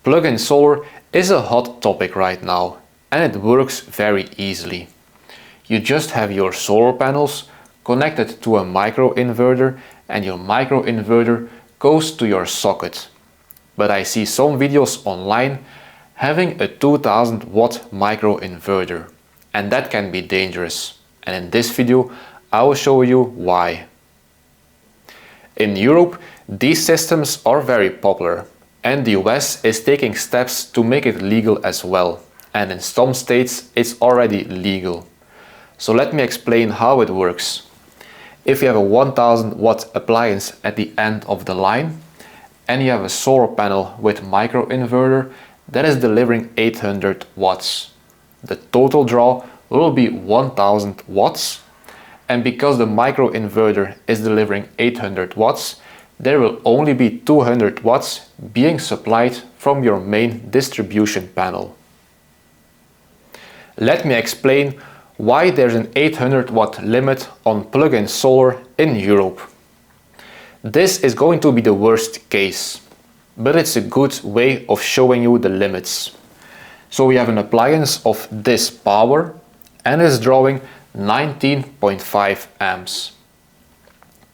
Plug-in solar is a hot topic right now, and it works very easily. You just have your solar panels connected to a microinverter, and your microinverter goes to your socket. But I see some videos online having a 2000 watt microinverter, and that can be dangerous. And in this video I will show you why. In Europe, these systems are very popular, and the US is taking steps to make it legal as well, and in some states it's already legal. So let me explain how it works. If you have a 1000 watt appliance at the end of the line, and you have a solar panel with microinverter that is delivering 800 watts, the total draw will be 1000 watts, and because the microinverter is delivering 800 watts, there will only be 200 watts being supplied from your main distribution panel. Let me explain why there's an 800 watt limit on plug-in solar in Europe. This is going to be the worst case, but it's a good way of showing you the limits. So we have an appliance of this power and is drawing 19.5 amps.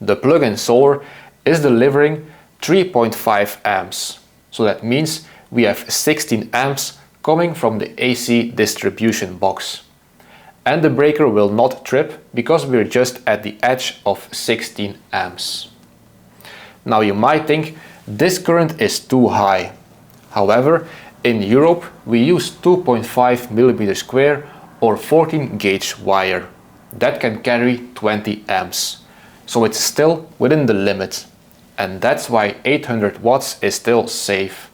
The plug-in solar is delivering 3.5 amps. So that means we have 16 amps coming from the AC distribution box. And the breaker will not trip because we're just at the edge of 16 amps. Now you might think this current is too high. However, in Europe we use 2.5 millimeter square or 14 gauge wire. That can carry 20 amps. So it's still within the limit. And that's why 800 watts is still safe.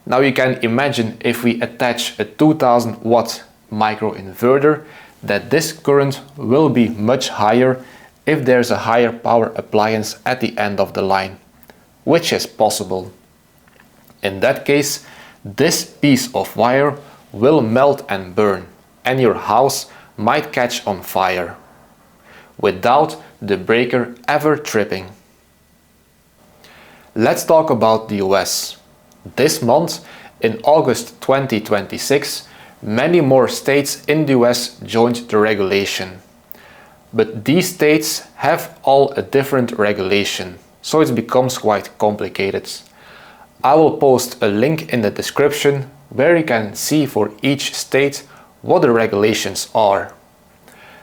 Now you can imagine if we attach a 2000 watt microinverter that this current will be much higher if there's a higher power appliance at the end of the line, which is possible. In that case, this piece of wire will melt and burn, and your house might catch on fire, without the breaker ever tripping. Let's talk about the US. This month, in August 2026, many more states in the US joined the regulation. But these states have all a different regulation, so it becomes quite complicated. I will post a link in the description where you can see for each state what the regulations are.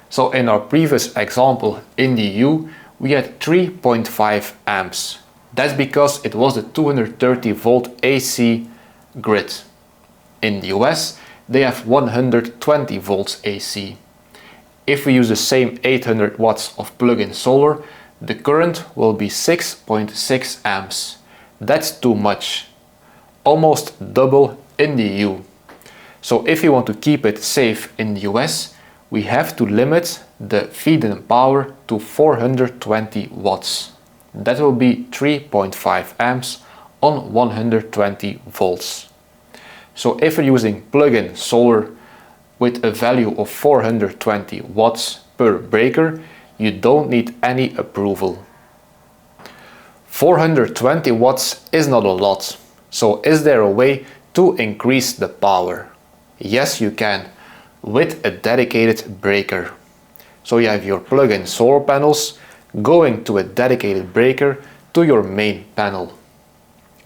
So in our previous example in the EU, we had 3.5 amps. That's because it was the 230 volt AC grid. In the US, they have 120 volts AC. If we use the same 800 watts of plug-in solar, the current will be 6.6 amps. That's too much. Almost double in the EU. So if you want to keep it safe in the US, we have to limit the feed-in power to 420 watts. That will be 3.5 amps on 120 volts. So if you're using plug-in solar with a value of 420 watts per breaker, you don't need any approval. 420 watts is not a lot. So is there a way to increase the power? Yes, you can, with a dedicated breaker. So you have your plug-in solar panels going to a dedicated breaker to your main panel.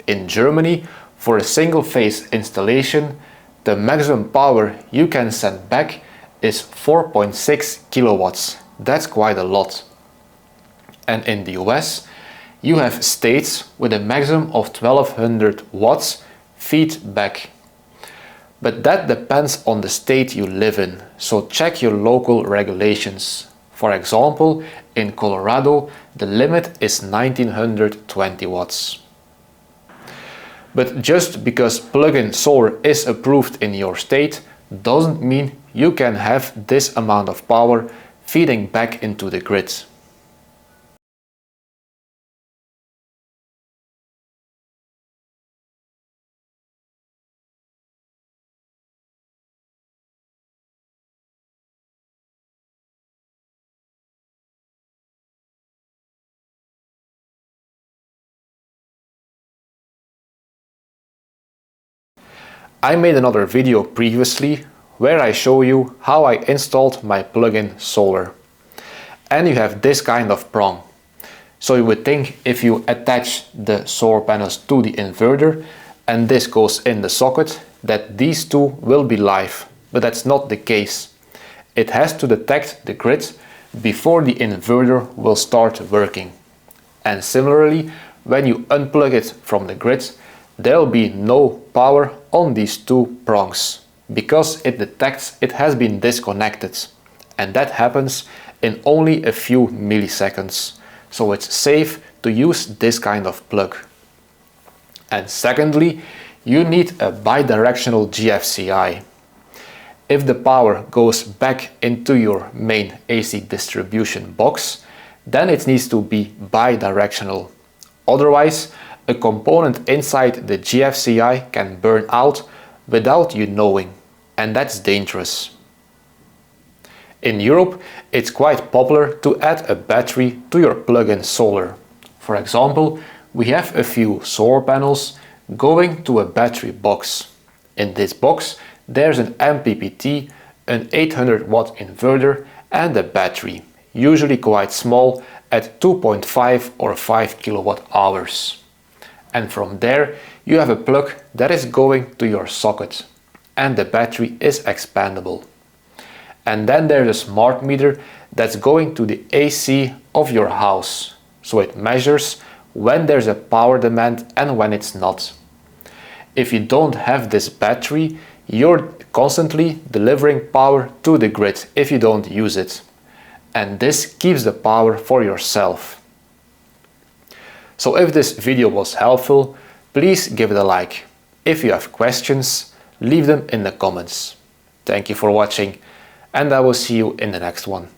In Germany, for a single phase installation, the maximum power you can send back is 4.6 kilowatts. That's quite a lot. And in the US, you have states with a maximum of 1200 watts feedback. But that depends on the state you live in, so check your local regulations. For example, in Colorado, the limit is 1920 watts. But just because plug-in solar is approved in your state, doesn't mean you can have this amount of power feeding back into the grid. I made another video previously where I show you how I installed my plug-in solar. And you have this kind of prong. So you would think if you attach the solar panels to the inverter and this goes in the socket, that these two will be live, but that's not the case. It has to detect the grid before the inverter will start working. And similarly, when you unplug it from the grid, there will be no power on these two prongs because it detects it has been disconnected, and that happens in only a few milliseconds. So it's safe to use this kind of plug. And secondly, you need a bidirectional GFCI. If the power goes back into your main AC distribution box, then it needs to be bidirectional. Otherwise, a component inside the GFCI can burn out without you knowing, and that's dangerous. In Europe, it's quite popular to add a battery to your plug-in solar. For example, we have a few solar panels going to a battery box. In this box, there's an MPPT, an 800 watt inverter and a battery, usually quite small at 2.5 or 5 kilowatt hours. And from there, you have a plug that is going to your socket, and the battery is expandable. And then there's a smart meter that's going to the AC of your house, so it measures when there's a power demand and when it's not. If you don't have this battery, you're constantly delivering power to the grid if you don't use it. And this keeps the power for yourself. So if this video was helpful, please give it a like. If you have questions, leave them in the comments. Thank you for watching, and I will see you in the next one.